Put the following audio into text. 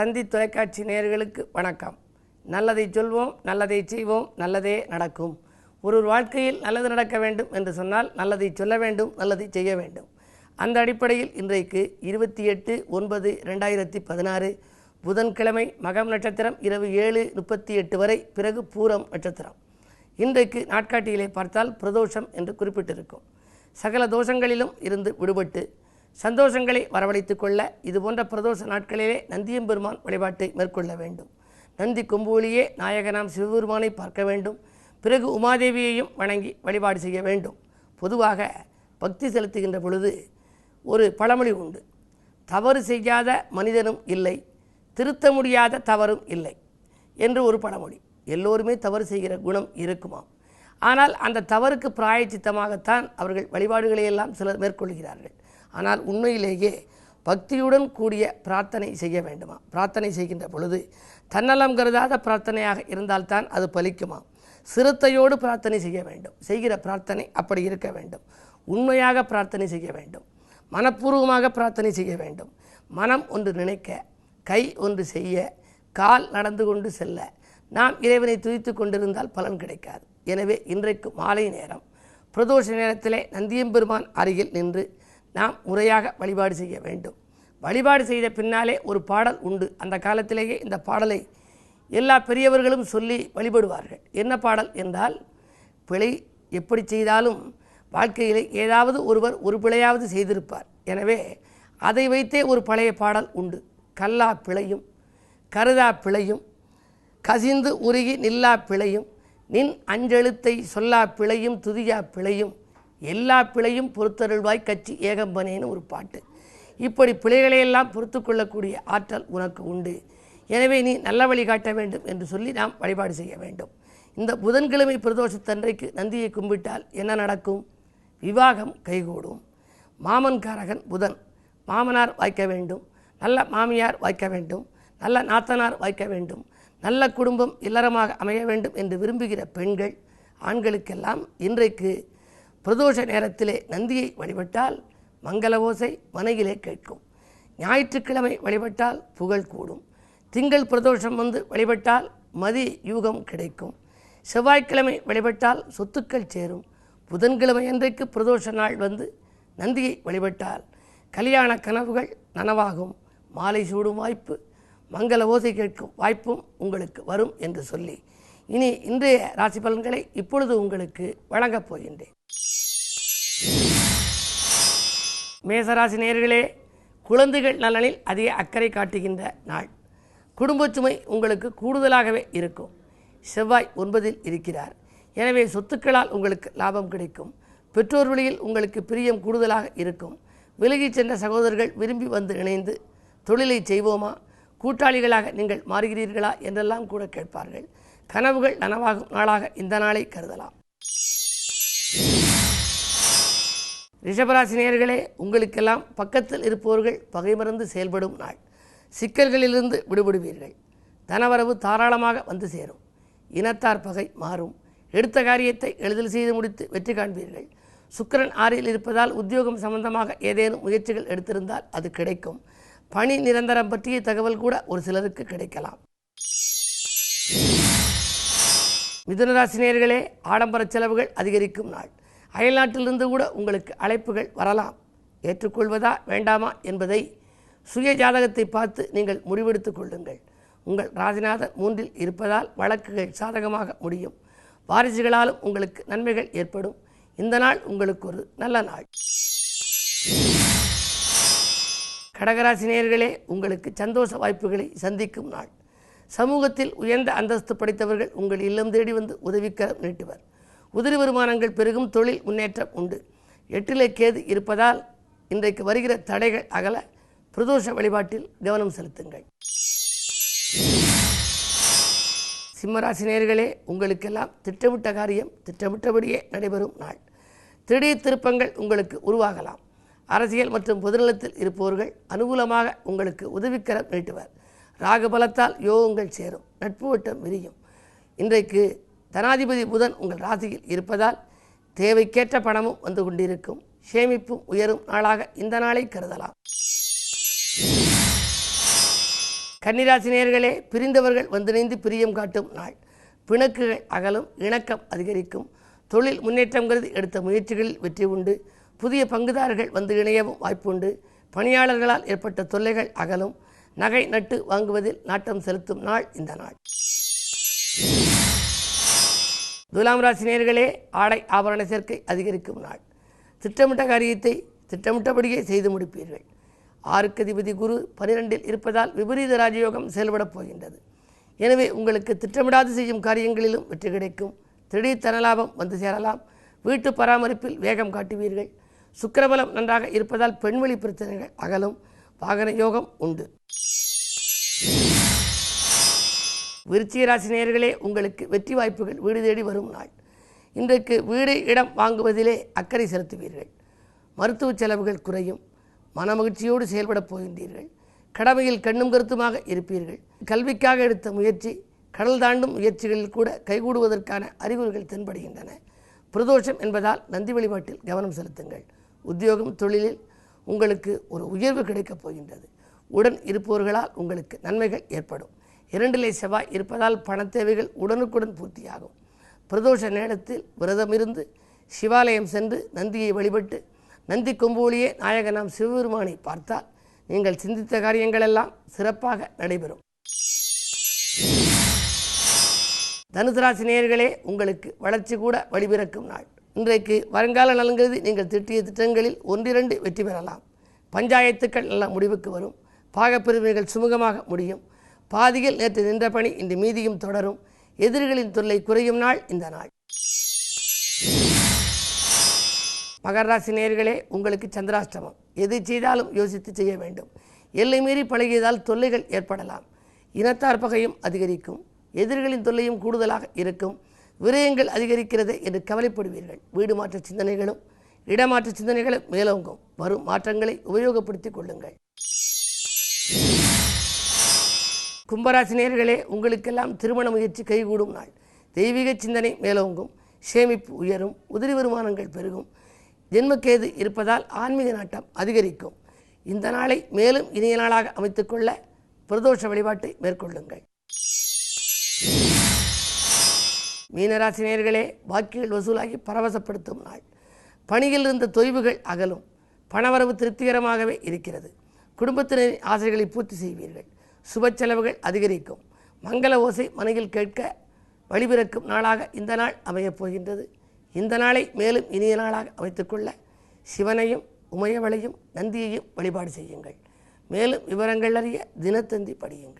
தந்தி தொலைக்காட்சி நேயர்களுக்கு வணக்கம். நல்லதை சொல்வோம், நல்லதை செய்வோம், நல்லதே நடக்கும். ஒரு வாழ்க்கையில் நல்லது நடக்க வேண்டும் என்று சொன்னால் நல்லதை சொல்ல வேண்டும், நல்லதை செய்ய வேண்டும். அந்த அடிப்படையில் இன்றைக்கு 28/9/2016 புதன்கிழமை மகம் நட்சத்திரம் இரவு 7:38 வரை, பிறகு பூரம் நட்சத்திரம். இன்றைக்கு நாட்காட்டியிலே பார்த்தால் பிரதோஷம் என்று குறிப்பிட்டிருக்கும். சகல தோஷங்களிலும் இருந்து விடுபட்டு சந்தோஷங்களை வரவழைத்துக் கொள்ள இதுபோன்ற பிரதோஷ நாட்களிலே நந்தியம்பெருமான் வழிபாட்டை மேற்கொள்ள வேண்டும். நந்தி கொம்புவழியே நாயகனாம் சிவபெருமானை பார்க்க வேண்டும். பிறகு உமாதேவியையும் வணங்கி வழிபாடு செய்ய வேண்டும். பொதுவாக பக்தி செலுத்துகின்ற பொழுது ஒரு பழமொழி உண்டு. தவறு செய்யாத மனிதனும் இல்லை, திருத்த முடியாத தவறும் இல்லை என்று ஒரு பழமொழி. எல்லோருமே தவறு செய்கிற குணம் இருக்குமாம். ஆனால் அந்த தவறுக்கு பிராயச்சித்தமாகத்தான் அவர்கள் வழிபாடுகளையெல்லாம் சிலர் மேற்கொள்கிறார்கள். ஆனால் உண்மையிலேயே பக்தியுடன் கூடிய பிரார்த்தனை செய்ய வேண்டுமா? பிரார்த்தனை செய்கின்ற பொழுது தன்னலம் கருதாத பிரார்த்தனையாக இருந்தால்தான் அது பலிக்குமாம். சிரத்தையோடு பிரார்த்தனை செய்ய வேண்டும். செய்கிற பிரார்த்தனை அப்படி இருக்க வேண்டும். உண்மையாக பிரார்த்தனை செய்ய வேண்டும். மனப்பூர்வமாக பிரார்த்தனை செய்ய வேண்டும். மனம் ஒன்று நினைக்க, கை ஒன்று செய்ய, கால் நடந்து கொண்டு செல்ல நாம் இறைவனை துதித்து கொண்டிருந்தால் பலன் கிடைக்காது. எனவே இன்றைக்கு மாலை நேரம் பிரதோஷ நேரத்திலே நந்தியம்பெருமான் அருகில் நின்று நாம் முறையாக வழிபாடு செய்ய வேண்டும். வழிபாடு செய்த பின்னாலே ஒரு பாடல் உண்டு. அந்த காலத்திலேயே இந்த பாடலை எல்லா பெரியவர்களும் சொல்லி வழிபடுவார்கள். என்ன பாடல் என்றால், பிழை எப்படி செய்தாலும் வாழ்க்கையிலே ஏதாவது ஒருவர் ஒரு பிழையாவது செய்திருப்பார். எனவே அதை வைத்தே ஒரு பழைய பாடல் உண்டு. கல்லா பிழையும் கருதா பிழையும் கசிந்து உருகி நில்லா பிழையும் நின் அஞ்செழுத்தை சொல்லா பிழையும் துதியா பிழையும் எல்லா பிழையும் பொறுத்தருள்வாய் கட்சி ஏகம்பனேன்னு ஒரு பாட்டு. இப்படி பிழைகளையெல்லாம் பொறுத்து கொள்ளக்கூடிய ஆற்றல் உனக்கு உண்டு. எனவே நீ நல்ல வழி காட்ட வேண்டும் என்று சொல்லி நாம் வழிபாடு செய்ய வேண்டும். இந்த புதன்கிழமை பிரதோஷத்தன்றைக்கு நந்தியை கும்பிட்டால் என்ன நடக்கும்? விவாகம் கைகூடும். மாமன்காரகன் புதன். மாமனார் வாய்க்க வேண்டும், நல்ல மாமியார் வாய்க்க வேண்டும், நல்ல நாத்தனார் வாய்க்க வேண்டும், நல்ல குடும்பம் இல்லறமாக அமைய வேண்டும் என்று விரும்புகிற பெண்கள் ஆண்களுக்கெல்லாம் இன்றைக்கு பிரதோஷ நேரத்திலே நந்தியை வழிபட்டால் மங்கள ஓசை மனையிலே கேட்கும். ஞாயிற்றுக்கிழமை வழிபட்டால் புகழ் கூடும். திங்கள் பிரதோஷம் வந்து வழிபட்டால் மதி யூகம் கிடைக்கும். செவ்வாய்க்கிழமை வழிபட்டால் சொத்துக்கள் சேரும். புதன்கிழமை அன்றைக்கு பிரதோஷ நாள் வந்து நந்தியை வழிபட்டால் கல்யாண கனவுகள் நனவாகும். மாலை சூடும் வாய்ப்பு, மங்கள ஓசை கேட்கும் வாய்ப்பும் உங்களுக்கு வரும் என்று சொல்லி இனி இன்றைய ராசி பலன்களை இப்பொழுது உங்களுக்கு வழங்கப் போகின்றேன். மேசராசி நேயர்களே, குழந்தைகள் நலனில் அதிக அக்கறை காட்டுகின்ற நாள். குடும்பச் சுமை உங்களுக்கு கூடுதலாகவே இருக்கும். செவ்வாய் 9இல் இருக்கிறார். எனவே சொத்துக்களால் உங்களுக்கு லாபம் கிடைக்கும். பெற்றோர் வழியில் உங்களுக்கு பிரியம் கூடுதலாக இருக்கும். விலகிச் சென்ற சகோதரர்கள் விரும்பி வந்து இணைந்து தொழிலை செய்வோமா, கூட்டாளிகளாக நீங்கள் மாறுகிறீர்களா என்றெல்லாம் கூட கேட்பார்கள். கனவுகள் நனவாகும் நாளாக இந்த நாளை கருதலாம். ரிஷபராசி நேயர்களே, உங்களுக்கெல்லாம் பக்கத்தில் இருப்பவர்கள் பகை மறந்து செயல்படும் நாள். சிக்கல்களிலிருந்து விடுபடுவீர்கள். தனவரவு தாராளமாக வந்து சேரும். இனத்தார் பகை மாறும். எடுத்த காரியத்தை எளிதில் செய்து முடித்து வெற்றி காண்பீர்கள். சுக்கிரன் 6இல் இருப்பதால் உத்தியோகம் சம்பந்தமாக ஏதேனும் முயற்சிகள் எடுத்திருந்தால் அது கிடைக்கும். பணி நிரந்தரம் பற்றிய தகவல் கூட ஒரு சிலருக்கு கிடைக்கலாம். மிதுனராசி நேயர்களே, ஆடம்பர செலவுகள் அதிகரிக்கும் நாள். அயல்நாட்டிலிருந்து கூட உங்களுக்கு அழைப்புகள் வரலாம். ஏற்றுக்கொள்வதா வேண்டாமா என்பதை சுய ஜாதகத்தை பார்த்து நீங்கள் முடிவெடுத்துக் கொள்ளுங்கள். உங்கள் ராசிநாதன் 3இல் இருப்பதால் வழக்குகள் சாதகமாக முடியும். வாரிசுகளாலும் உங்களுக்கு நன்மைகள் ஏற்படும். இந்த நாள் உங்களுக்கு ஒரு நல்ல நாள். கடகராசி நேயர்களே, உங்களுக்கு சந்தோஷ வாய்ப்புகளை சந்திக்கும் நாள். சமூகத்தில் உயர்ந்த அந்தஸ்து படைத்தவர்கள் உங்கள் இல்லம் தேடி வந்து உதவிக்கரம் நீட்டுவர். உதிரி வருமானங்கள் பெருகும். தொழில் முன்னேற்றம் உண்டு. 8இலே கேது இருப்பதால் இன்றைக்கு வருகிற தடைகள் அகல பிரதோஷ வழிபாட்டில் கவனம் செலுத்துங்கள். சிம்மராசி நேயர்களே, உங்களுக்கெல்லாம் திட்டமிட்ட காரியம் திட்டமிட்டபடியே நடைபெறும் நாள். திடீர் திருப்பங்கள் உங்களுக்கு உருவாகலாம். அரசியல் மற்றும் பொதுநலத்தில் இருப்பவர்கள் அனுகூலமாக உங்களுக்கு உதவிக்கரம் நீட்டுவர். ராகுபலத்தால் யோகங்கள் சேரும். நட்பு வட்டம் விரியும். இன்றைக்கு தனாதிபதி புதன் உங்கள் ராசியில் இருப்பதால் தேவைக்கேற்ற பணமும் வந்து கொண்டிருக்கும். சேமிப்பும் உயரும் நாளாக இந்த நாளை கருதலாம். கன்னிராசி நேயர்களே, பிரிந்தவர்கள் வந்திணைந்து பிரியம் காட்டும் நாள். பிணக்குகள் அகலும், இணக்கம் அதிகரிக்கும். தொழில் முன்னேற்றம் கருதி எடுத்த முயற்சிகளில் வெற்றி உண்டு. புதிய பங்குதாரர்கள் வந்து இணையவும் வாய்ப்புண்டு. பணியாளர்களால் ஏற்பட்ட தொல்லைகள் அகலும். நகை நட்டு வாங்குவதில் நாட்டம் செலுத்தும் நாள் இந்த நாள். துலாம் ராசி நேயர்களே, ஆடை ஆபரண சேர்க்கை அதிகரிக்கும் நாள். திட்டமிட்ட காரியத்தை திட்டமிட்டபடியே செய்து முடிப்பீர்கள். 6க்கு அதிபதி குரு 12இல் இருப்பதால் விபரீத ராஜயோகம் செயல்படப் போகின்றது. எனவே உங்களுக்கு திட்டமிடாது செய்யும் காரியங்களிலும் வெற்றி கிடைக்கும். திடீர் தனலாபம் வந்து சேரலாம். வீட்டு பராமரிப்பில் வேகம் காட்டுவீர்கள். சுக்கிரபலம் நன்றாக இருப்பதால் பெண்வெளி பிரச்சனைகள் அகலும். வாகன யோகம் உண்டு. விருச்சிக ராசி நேயர்களே, உங்களுக்கு வெற்றி வாய்ப்புகள் வீடு தேடி வரும் நாள். இன்றைக்கு வீடு இடம் வாங்குவதிலே அக்கறை செலுத்துவீர்கள். மருத்துவ செலவுகள் குறையும். மனமகிழ்ச்சியோடு செயல்படப் போகின்றீர்கள். கடமையில் கண்ணும் கருத்துமாக இருப்பீர்கள். கல்விக்காக எடுத்த முயற்சி கடல் தாண்டும் முயற்சிகளில் கூட கைகூடுவதற்கான அறிகுறிகள் தென்படுகின்றன. பிரதோஷம் என்பதால் நந்தி வழிபாட்டில் கவனம் செலுத்துங்கள். உத்தியோகம் தொழிலில் உங்களுக்கு ஒரு உயர்வு கிடைக்கப் போகின்றது. உடன் இருப்பவர்களால் உங்களுக்கு நன்மைகள் ஏற்படும். 2லே செவ்வாய் இருப்பதால் பண தேவைகள் உடனுக்குடன் பூர்த்தியாகும். பிரதோஷ நேரத்தில் விரதமிருந்து சிவாலயம் சென்று நந்தியை வழிபட்டு நந்தி கொம்புவழியே நாயகனாம் சிவபெருமானை பார்த்தால் நீங்கள் சிந்தித்த காரியங்களெல்லாம் சிறப்பாக நடைபெறும். தனுசு ராசி நேயர்களே, உங்களுக்கு வளர்ச்சி கூட வழிபிறக்கும் நாள். இன்றைக்கு வருங்கால நலன்கருதி நீங்கள் திட்டிய திட்டங்களில் 1-2 வெற்றி பெறலாம். பஞ்சாயத்துக்கள் நல்ல முடிவுக்கு வரும். பாகப்பிரிவினைகள் சுமூகமாக முடியும். பாதியில் நேற்று நின்ற பணி இன்று மீதியும் தொடரும். எதிரிகளின் தொல்லை குறையும் நாள் இந்த நாள். மகர ராசி நேயர்களே, உங்களுக்கு சந்திராஷ்டமம். எது செய்தாலும் யோசித்து செய்ய வேண்டும். எல்லை மீறி பழகியதால் தொல்லைகள் ஏற்படலாம். இனத்தார் பகையும் அதிகரிக்கும். எதிரிகளின் தொல்லையும் கூடுதலாக இருக்கும். விரயங்கள் அதிகரிக்கிறது என்று கவலைப்படுவீர்கள். வீடு மாற்ற சிந்தனைகளும் இடமாற்ற சிந்தனைகளும் மேலோங்கும். வரும் மாற்றங்களை உபயோகப்படுத்திக் கொள்ளுங்கள். கும்பராசி நேயர்களே, உங்களுக்கெல்லாம் திருமண முயற்சி கைகூடும் நாள். தெய்வீக சிந்தனை மேலோங்கும். சேமிப்பு உயரும். உதிரி வருமானங்கள் பெருகும். ஜென்மக்கேது இருப்பதால் ஆன்மீக நாட்டம் அதிகரிக்கும். இந்த நாளை மேலும் இனிய நாளாக அமைத்துக்கொள்ள பிரதோஷ வழிபாட்டை மேற்கொள்ளுங்கள். மீனராசி நேயர்களே, பாக்கிகள் வசூலாகி பரவசப்படுத்தும் நாள். பணியில் இருந்த தொய்வுகள் அகலும். பணவரவு திருப்திகரமாகவே இருக்கிறது. குடும்பத்தினரின் ஆசைகளை பூர்த்தி செய்வீர்கள். சுப செலவுகள் அதிகரிக்கும். மங்கள ஓசை மனையில் கேட்க வழிபிறக்கும் நாளாக இந்த நாள் அமையப் போகின்றது. இந்த நாளை மேலும் இனிய நாளாக அமைத்துக்கொள்ள சிவனையும் உமையவளையும் நந்தியையும் வழிபாடு செய்யுங்கள். மேலும் விவரங்கள் அறிய தினத்தந்தி படியுங்கள்.